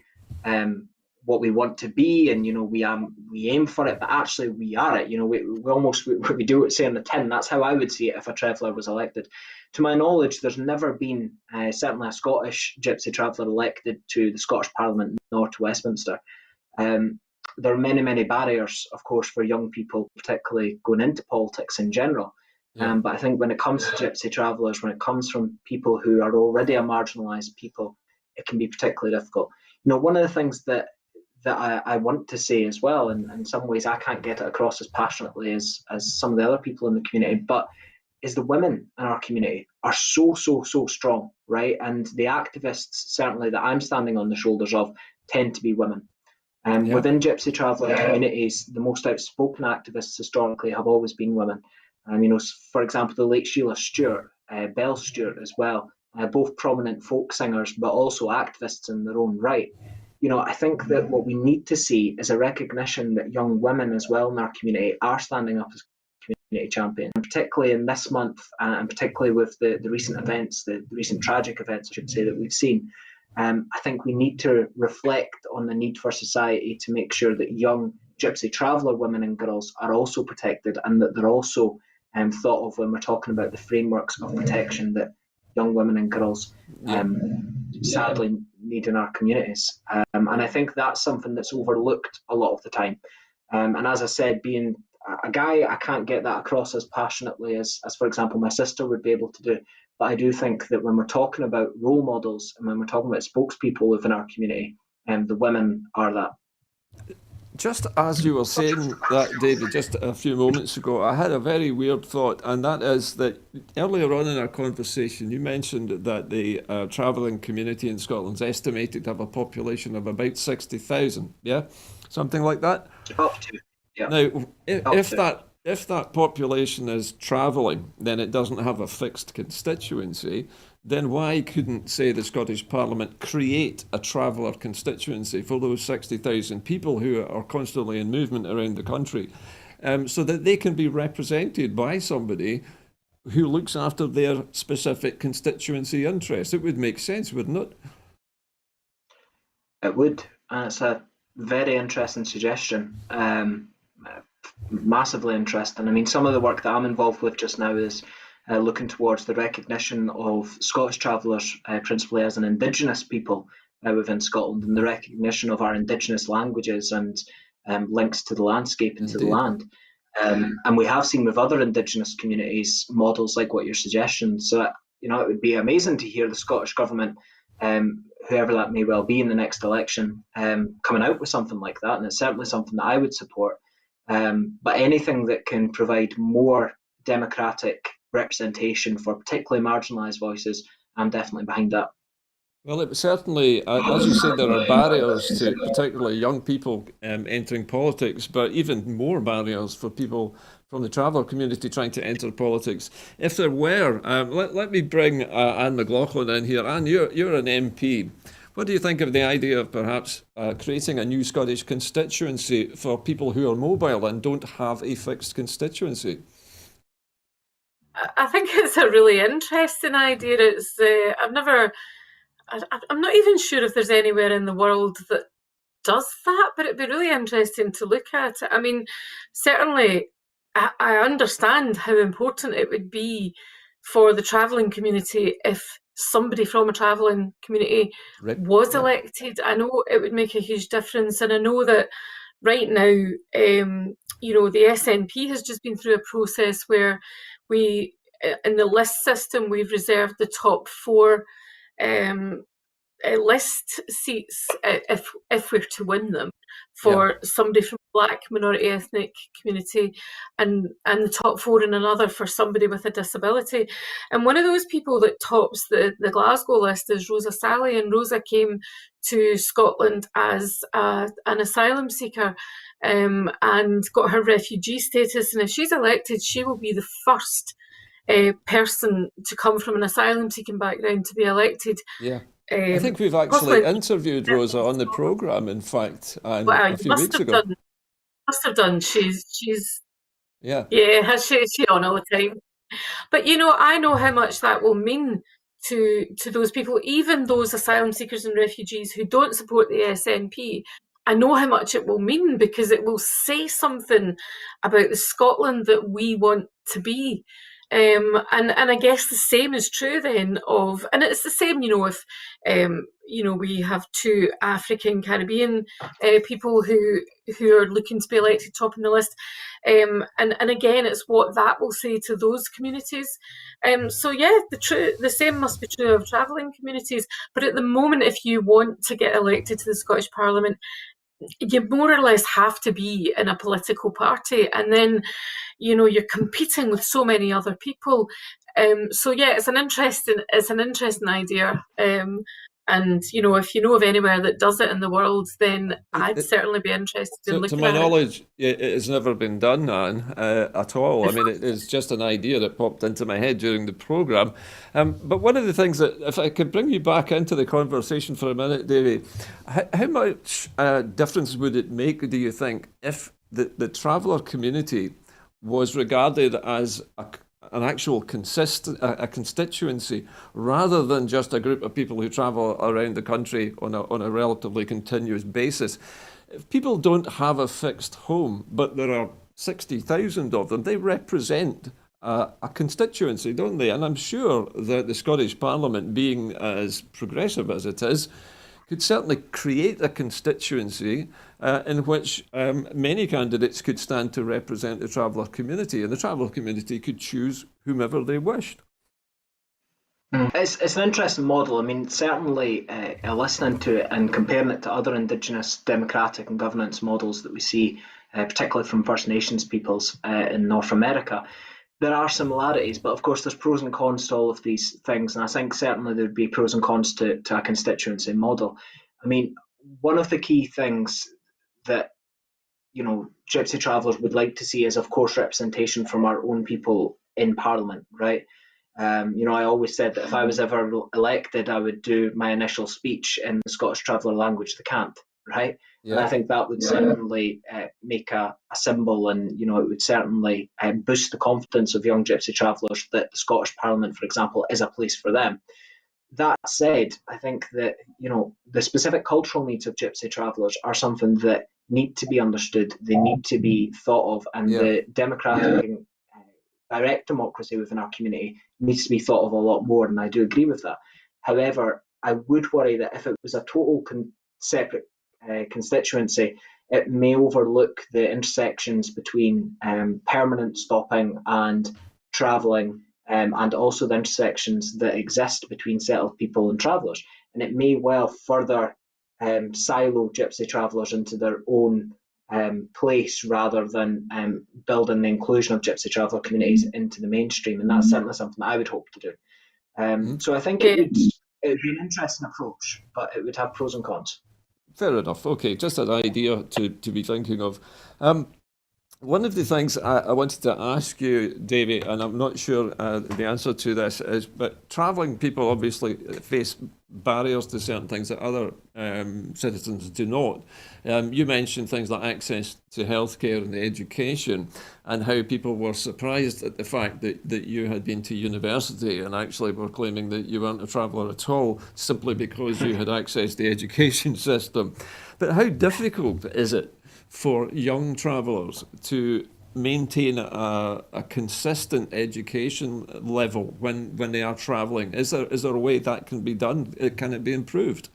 what we want to be, and we aim for it, but actually we are it. We do what say on the tin. That's how I would see it if a traveller was elected. To my knowledge, there's never been certainly a Scottish Gypsy traveller elected to the Scottish Parliament nor to Westminster. There are many, many barriers, of course, for young people, particularly going into politics in general. But I think when it comes to Gypsy travellers, when it comes from people who are already a marginalised people, it can be particularly difficult. One of the things that I want to say as well, and in some ways I can't get it across as passionately as some of the other people in the community, but is the women in our community are so strong, right? And the activists, certainly that I'm standing on the shoulders of, tend to be women. Within Gypsy traveller communities, the most outspoken activists historically have always been women. For example, the late Sheila Stewart, Belle Stewart as well, both prominent folk singers, but also activists in their own right. I think that what we need to see is a recognition that young women as well in our community are standing up as community champions, and particularly in this month, and particularly with the recent events, the recent tragic events, I should say, that we've seen. I think we need to reflect on the need for society to make sure that young Gypsy Traveller women and girls are also protected, and that they're also thought of when we're talking about the frameworks of protection that young women and girls sadly need in our communities. And I think that's something that's overlooked a lot of the time. And as I said, being a guy, I can't get that across as passionately as, for example, my sister would be able to do. But I do think that when we're talking about role models and when we're talking about spokespeople within our community, the women are that. Just as you were saying that, David, just a few moments ago, I had a very weird thought, and that is that earlier on in our conversation, you mentioned that the travelling community in Scotland's estimated to have a population of about 60,000, yeah? Something like that? Up to, yeah. Now, if that population is travelling, then it doesn't have a fixed constituency. Then why couldn't, say, the Scottish Parliament create a traveller constituency for those 60,000 people who are constantly in movement around the country, so that they can be represented by somebody who looks after their specific constituency interests? It would make sense, wouldn't it? It would, and it's a very interesting suggestion. Massively interesting. I mean, some of the work that I'm involved with just now is looking towards the recognition of Scottish Travellers, principally as an Indigenous people within Scotland, and the recognition of our Indigenous languages and links to the landscape and to the land. And we have seen with other Indigenous communities models like what you're suggesting. So, it would be amazing to hear the Scottish Government, whoever that may well be in the next election, coming out with something like that. And it's certainly something that I would support. But anything that can provide more democratic representation for particularly marginalised voices, I'm definitely behind that. Well, it certainly, as you said, there are barriers to particularly young people entering politics, but even more barriers for people from the traveller community trying to enter politics. If there were, let me bring Anne McLaughlin in here. Anne, you're an MP. What do you think of the idea of perhaps creating a new Scottish constituency for people who are mobile and don't have a fixed constituency? I think it's a really interesting idea. I'm not even sure if there's anywhere in the world that does that, but it'd be really interesting to look at. I mean, certainly I understand how important it would be for the travelling community if somebody from a travelling community was elected. I know it would make a huge difference, and I know that right now, the SNP has just been through a process where we, in the list system, we've reserved the top 4 list seats, if we're to win them, for somebody from Black minority ethnic community, and the top 4 in another for somebody with a disability. And one of those people that tops the Glasgow list is Rosa Sally, and Rosa came to Scotland as an asylum seeker and got her refugee status, and if she's elected, she will be the first person to come from an asylum seeking background to be elected. Yeah. I think we've actually interviewed Rosa on the programme, in fact, a few weeks ago. Must have done. She's yeah, has she on all the time. But I know how much that will mean to those people, even those asylum seekers and refugees who don't support the SNP. I know how much it will mean, because it will say something about the Scotland that we want to be. And I guess the same is true then and it's the same, if we have 2 African Caribbean people who are looking to be elected top in the list, and again, it's what that will say to those communities. So yeah, the same must be true of travelling communities. But at the moment, if you want to get elected to the Scottish Parliament, you more or less have to be in a political party, and then you're competing with so many other people. So yeah, it's an interesting idea. And, if you know of anywhere that does it in the world, then I'd It, certainly be interested in to looking my at it. knowledge, it has never been done, Anne, at all. I mean, it is just an idea that popped into my head during the programme. But one of the things that, if I could bring you back into the conversation for a minute, Davie, how much difference would it make, do you think, if the traveller community was regarded as an actual a constituency rather than just a group of people who travel around the country on a relatively continuous basis? If people don't have a fixed home, but there are 60,000 of them, they represent a constituency, don't they? And I'm sure that the Scottish Parliament, being as progressive as it is, could certainly create a constituency in which many candidates could stand to represent the traveller community, and the traveller community could choose whomever they wished. It's an interesting model. I mean, certainly listening to it and comparing it to other Indigenous democratic and governance models that we see, particularly from First Nations peoples in North America, there are similarities, but of course there's pros and cons to all of these things, and I think certainly there'd be pros and cons to a constituency model. I mean, one of the key things that Gypsy Travellers would like to see is, of course, representation from our own people in Parliament, right? I always said that if I was ever elected, I would do my initial speech in the Scottish Traveller language, the cant, right? Yeah. And I think that would certainly make a symbol, and it would certainly boost the confidence of young Gypsy Travellers that the Scottish Parliament, for example, is a place for them. That said, I think that the specific cultural needs of Gypsy Travellers are something that need to be understood. They need to be thought of, and the democratic and direct democracy within our community needs to be thought of a lot more, and I do agree with that. However, I would worry that if it was a total separate constituency, it may overlook the intersections between permanent stopping and travelling, and also the intersections that exist between settled people and travellers. And it may well further silo Gypsy Travellers into their own place rather than building the inclusion of Gypsy Traveller communities into the mainstream. And that's certainly something that I would hope to do. So I think it would be an interesting approach, but it would have pros and cons. Fair enough. Okay, just an idea to be thinking of. One of the things I wanted to ask you, Davie, and I'm not sure the answer to this is, but travelling people obviously face barriers to certain things that other citizens do not. You mentioned things like access to healthcare and education, and how people were surprised at the fact that you had been to university and actually were claiming that you weren't a traveller at all simply because you had accessed the education system. But how difficult is it for young travellers to maintain a consistent education level when they are travelling? Is there a way that can be done? Can it be improved?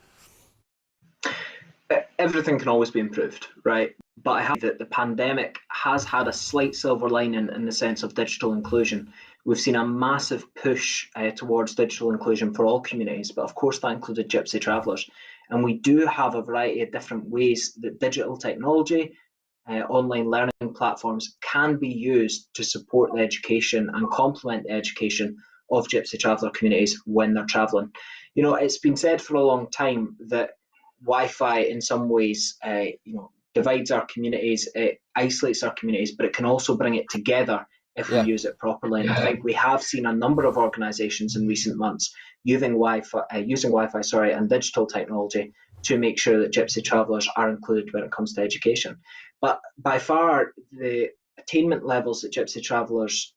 Everything can always be improved, right? But I have that the pandemic has had a slight silver lining in the sense of digital inclusion. We've seen a massive push towards digital inclusion for all communities, but of course that included Gypsy Travellers. And we do have a variety of different ways that digital technology, online learning platforms can be used to support the education and complement the education of Gypsy Traveller communities when they're travelling. It's been said for a long time that Wi-Fi in some ways, divides our communities, it isolates our communities, but it can also bring it together if we use it properly. And I think we have seen a number of organisations in recent months using Wi-Fi and digital technology to make sure that Gypsy Travellers are included when it comes to education. But by far, the attainment levels that Gypsy Travellers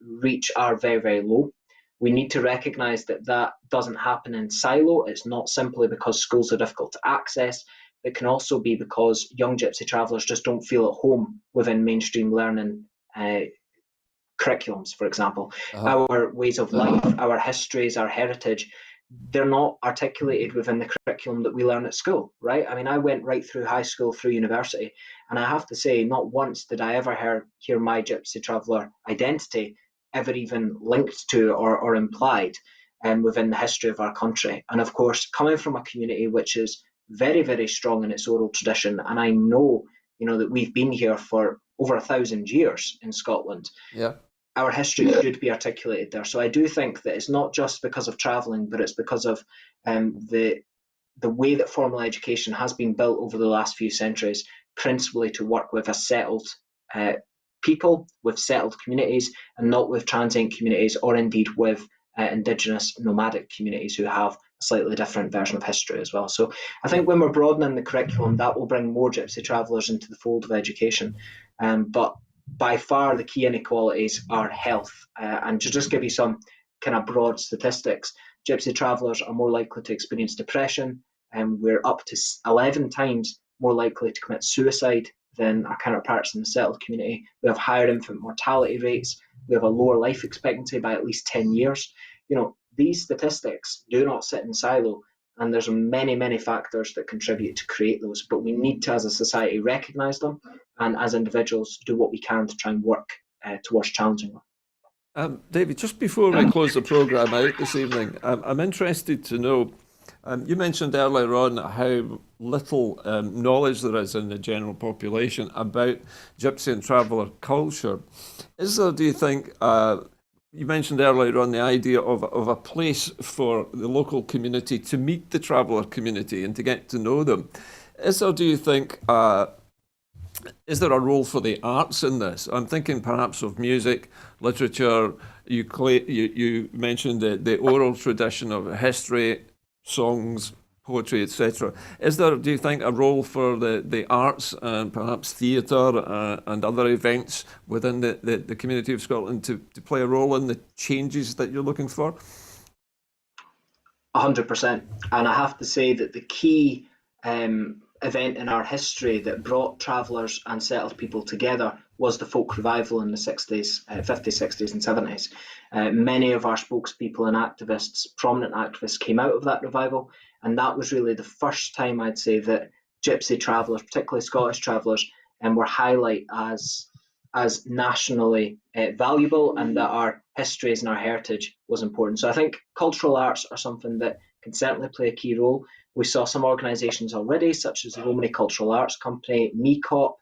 reach are very, very low. We need to recognise that doesn't happen in silo. It's not simply because schools are difficult to access. It can also be because young Gypsy Travellers just don't feel at home within mainstream learning curriculums, for example. Our ways of life, our histories, our heritage, they're not articulated within the curriculum that we learn at school, right? I mean, I went right through high school, through university, and I have to say, not once did I ever hear my Gypsy Traveller identity ever even linked to or implied within the history of our country. And of course, coming from a community which is very, very strong in its oral tradition, and I know, that we've been here for over 1,000 years in Scotland. Yeah. our history should be articulated there. So I do think that it's not just because of travelling, but it's because of the way that formal education has been built over the last few centuries, principally to work with a settled people, with settled communities, and not with transient communities, or indeed with Indigenous nomadic communities who have a slightly different version of history as well. So I think when we're broadening the curriculum, that will bring more Gypsy travellers into the fold of education. But by far the key inequalities are health. And to just give you some kind of broad statistics, Gypsy travellers are more likely to experience depression, and we're up to 11 times more likely to commit suicide than our counterparts in the settled community. We have higher infant mortality rates. We have a lower life expectancy by at least 10 years. These statistics do not sit in silo, and there's many, many factors that contribute to create those. But we need to, as a society, recognise them, and as individuals, do what we can to try and work towards challenging them. Davie, just before we close the programme out this evening, I'm interested to know, you mentioned earlier on how little knowledge there is in the general population about Gypsy and Traveller culture. Is there, do you think, you mentioned earlier on the idea of a place for the local community to meet the Traveller community and to get to know them. Is there, do you think, is there a role for the arts in this? I'm thinking perhaps of music, literature. You mentioned the oral tradition of history, songs, poetry, etc. Is there, do you think, a role for the arts and perhaps theatre and other events within the community of Scotland to play a role in the changes that you're looking for? 100%. And I have to say that the key event in our history that brought travellers and settled people together was the folk revival in the 60s, 50s, 60s and 70s. Many of our spokespeople and activists, prominent activists, came out of that revival, and that was really the first time, I'd say, that Gypsy travellers, particularly Scottish travellers, were highlighted as nationally valuable, and that our histories and our heritage was important. So I think cultural arts are something that can certainly play a key role. We saw some organisations already, such as the Romany Cultural Arts Company, MECOP,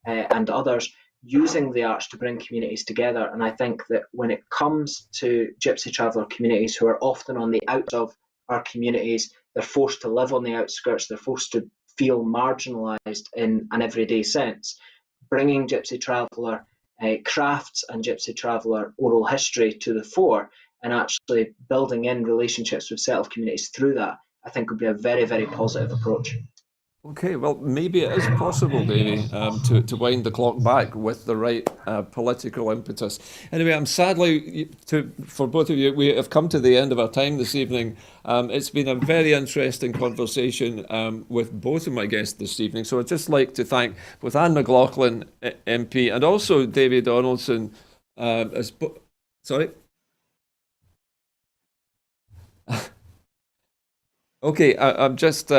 and others, using the arts to bring communities together. And I think that when it comes to Gypsy traveller communities who are often on the outs of our communities, they're forced to live on the outskirts, they're forced to feel marginalised in an everyday sense. Bringing Gypsy traveller crafts and Gypsy traveller oral history to the fore, and actually building in relationships with settled communities through that, I think would be a very, very positive approach. Okay, well, maybe it is possible, Davie, to wind the clock back with the right political impetus. Anyway, I'm sadly, for both of you, we have come to the end of our time this evening. It's been a very interesting conversation with both of my guests this evening. So I'd just like to thank both Anne McLaughlin, MP, and also Davie Donaldson. Sorry? Okay, I'm just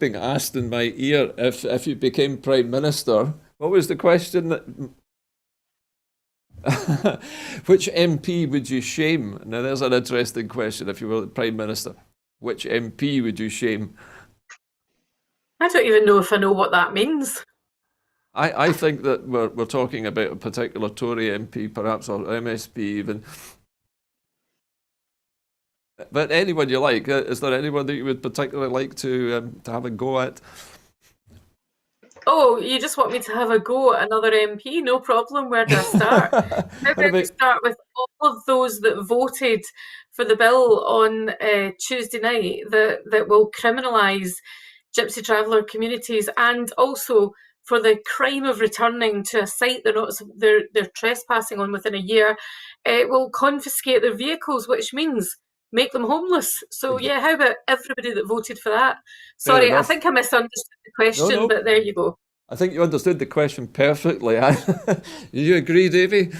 being asked in my ear if you became Prime Minister. What was the question? Which MP would you shame? Now, there's an interesting question. If you were the Prime Minister, which MP would you shame? I don't even know if I know what that means. I think that we're talking about a particular Tory MP, perhaps, or MSP even. But anyone you like, is there anyone that you would particularly like to have a go at? Oh, you just want me to have a go at another MP? No problem. Where do I start? How about we start with all of those that voted for the bill on Tuesday night that will criminalise Gypsy traveller communities, and also for the crime of returning to a site they're trespassing on within a year. It will confiscate their vehicles, which means make them homeless. So yeah, how about everybody that voted for that? Sorry, I think I misunderstood the question, no. But there you go. I think you understood the question perfectly. Do you agree, Davie?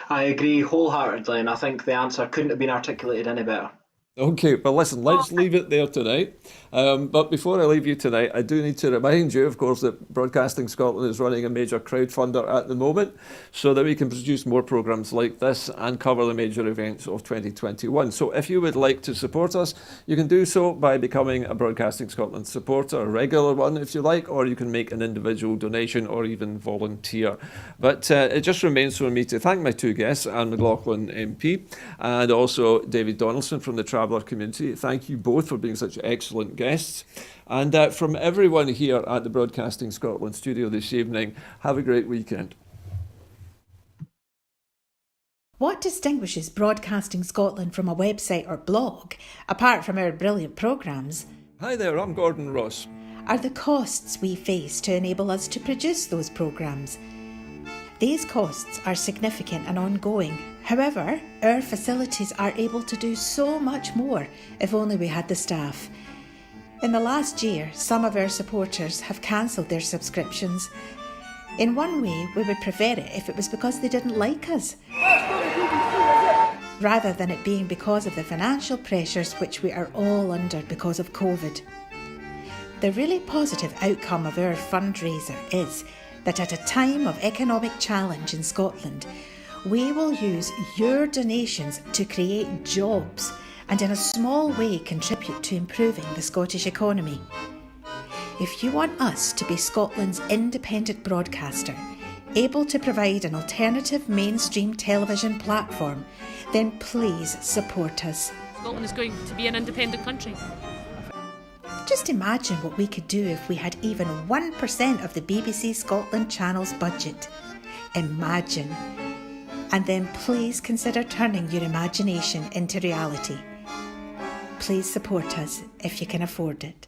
I agree wholeheartedly, and I think the answer couldn't have been articulated any better. Okay, well, listen, let's leave it there tonight. But before I leave you tonight, I do need to remind you, of course, that Broadcasting Scotland is running a major crowdfunder at the moment so that we can produce more programmes like this and cover the major events of 2021. So if you would like to support us, you can do so by becoming a Broadcasting Scotland supporter, a regular one if you like, or you can make an individual donation or even volunteer. But it just remains for me to thank my two guests, Anne McLaughlin MP and also Davie Donaldson from the Traveller community. Thank you both for being such excellent guests. And from everyone here at the Broadcasting Scotland studio this evening, have a great weekend. What distinguishes Broadcasting Scotland from a website or blog, apart from our brilliant programmes, Hi there, I'm Gordon Ross. are the costs we face to enable us to produce those programmes. These costs are significant and ongoing. However, our facilities are able to do so much more if only we had the staff. In the last year, some of our supporters have cancelled their subscriptions. In one way, we would prefer it if it was because they didn't like us, rather than it being because of the financial pressures which we are all under because of COVID. The really positive outcome of our fundraiser is that at a time of economic challenge in Scotland, we will use your donations to create jobs and in a small way contribute to improving the Scottish economy. If you want us to be Scotland's independent broadcaster, able to provide an alternative mainstream television platform, then please support us. Scotland is going to be an independent country. Just imagine what we could do if we had even 1% of the BBC Scotland channel's budget. Imagine. And then please consider turning your imagination into reality. Please support us if you can afford it.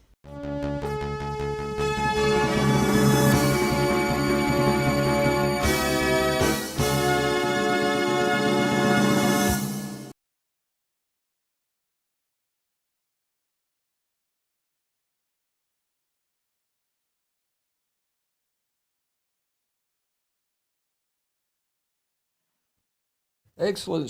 Excellent